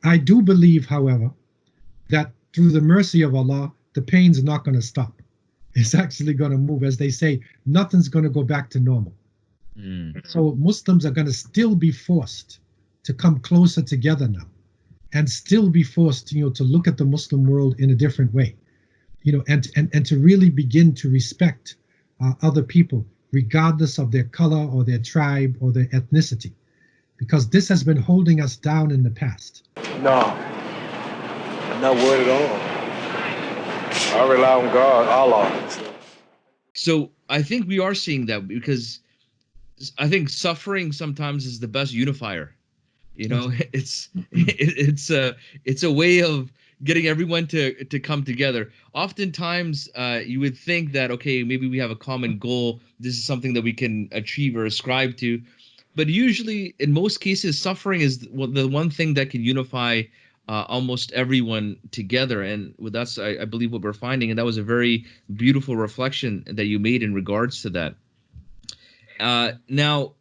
I do believe, however, that through the mercy of Allah, the pain's not going to stop. It's actually going to move. As they say, nothing's going to go back to normal. So Muslims are going to still be forced to come closer together now, and still be forced, to look at the Muslim world in a different way, and to really begin to respect other people, regardless of their color or their tribe or their ethnicity, because this has been holding us down in the past. No, I'm not worried at all. I rely on God, Allah. So I think we are seeing that, because I think suffering sometimes is the best unifier. It's a way of getting everyone to come together. Oftentimes, you would think that, okay, maybe we have a common goal. This is something that we can achieve or ascribe to. But usually, in most cases, suffering is the one thing that can unify almost everyone together. And that's, I believe, what we're finding. And that was a very beautiful reflection that you made in regards to that. Now,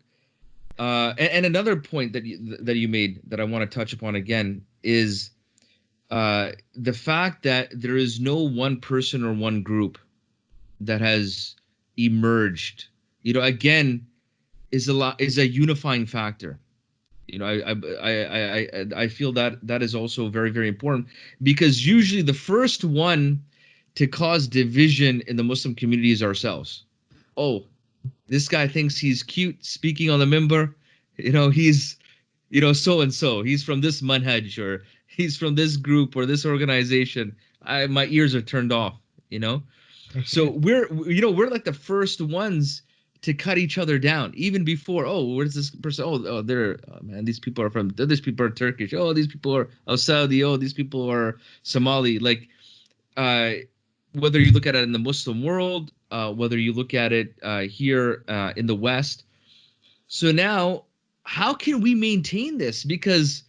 and another point that you made that I want to touch upon again is the fact that there is no one person or one group that has emerged. Again, is a unifying factor. I feel that is also very, very important, because usually the first one to cause division in the Muslim community is ourselves. Oh, this guy thinks he's cute speaking on the minbar. He's, so and so. He's from this manhaj, or he's from this group or this organization. My ears are turned off. So we're like the first ones to cut each other down, even before. Oh, where's this person? Oh, man, these people are from. These people are Turkish. Oh, these people are Saudi. Oh, these people are Somali. Like, whether you look at it in the Muslim world, whether you look at it here in the West. So now, how can we maintain this? Because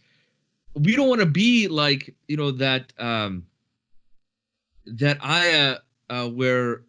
we don't want to be like, that ayah where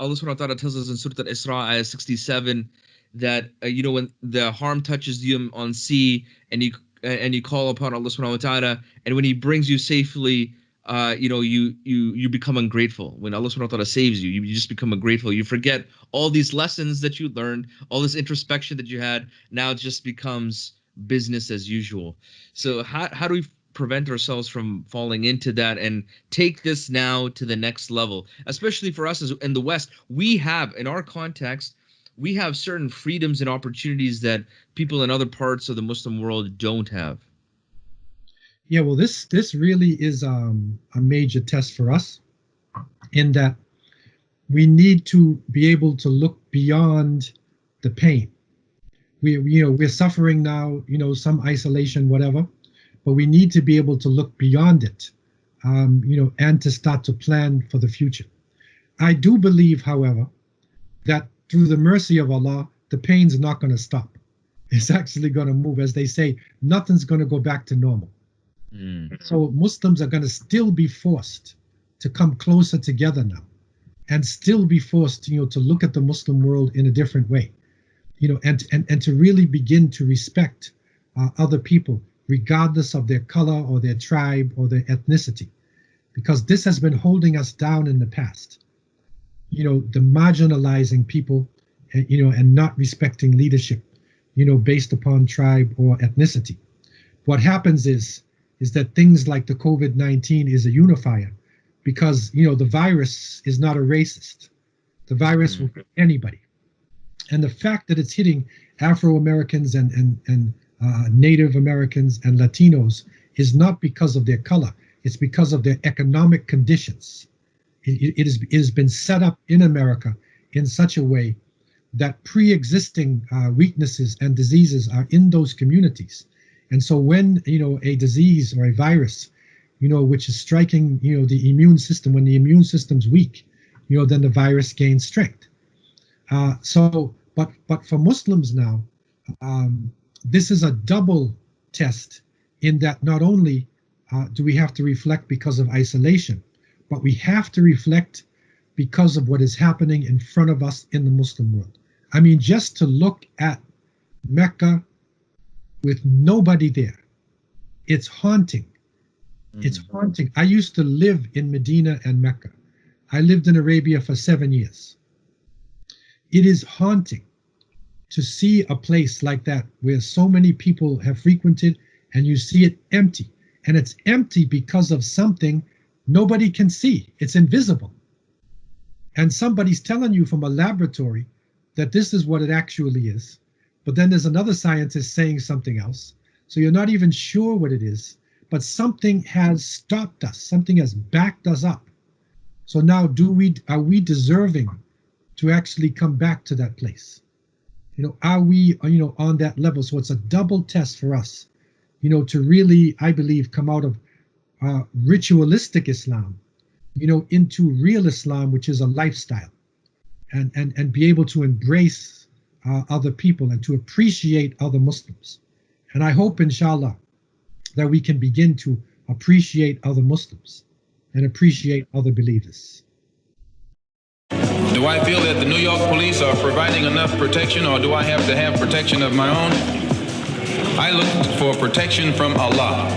Allah subhanahu wa ta'ala tells us in Surah Al-Isra, ayah 67, that when the harm touches you on sea, and you call upon Allah subhanahu wa ta'ala, and when He brings you safely, you become ungrateful. When Allah subhanahu wa ta'ala saves you, you just become ungrateful. You forget all these lessons that you learned, all this introspection that you had. Now it just becomes business as usual. So how do we prevent ourselves from falling into that and take this now to the next level? Especially for us in the West, we have, in our context, we have certain freedoms and opportunities that people in other parts of the Muslim world don't have. Yeah, well, this really is a major test for us, in that we need to be able to look beyond the pain. We're suffering now, some isolation, whatever, but we need to be able to look beyond it, and to start to plan for the future. I do believe, however, that through the mercy of Allah, the pain's not going to stop. It's actually going to move. As they say, nothing's going to go back to normal. So Muslims are going to still be forced to come closer together now, and still be forced, to look at the Muslim world in a different way, and to really begin to respect other people, regardless of their color or their tribe or their ethnicity, because this has been holding us down in the past. The marginalizing people, and not respecting leadership, based upon tribe or ethnicity. What happens is that things like the COVID-19 is a unifier, because, the virus is not a racist. The virus will hit anybody. And the fact that it's hitting Afro-Americans and Native Americans and Latinos is not because of their color. It's because of their economic conditions. It has been set up in America in such a way that pre-existing weaknesses and diseases are in those communities. And so when, a disease or a virus, which is striking, the immune system, when the immune system's weak, then the virus gains strength. But for Muslims now, this is a double test, in that not only do we have to reflect because of isolation, but we have to reflect because of what is happening in front of us in the Muslim world. I mean, just to look at Mecca with nobody there, it's haunting. It's haunting. I used to live in Medina and Mecca. I lived in Arabia for 7 years. It is haunting to see a place like that where so many people have frequented and you see it empty. And it's empty because of something nobody can see. It's invisible. And somebody's telling you from a laboratory that this is what it actually is. But then there's another scientist saying something else. So you're not even sure what it is. But something has stopped us. Something has backed us up. So now are we deserving to actually come back to that place? Are we, on that level? So it's a double test for us, to really, I believe, come out of ritualistic Islam, into real Islam, which is a lifestyle, and be able to embrace other people and to appreciate other Muslims. And I hope, inshallah, that we can begin to appreciate other Muslims and appreciate other believers. Do I feel that the New York police are providing enough protection, or do I have to have protection of my own? I look for protection from Allah.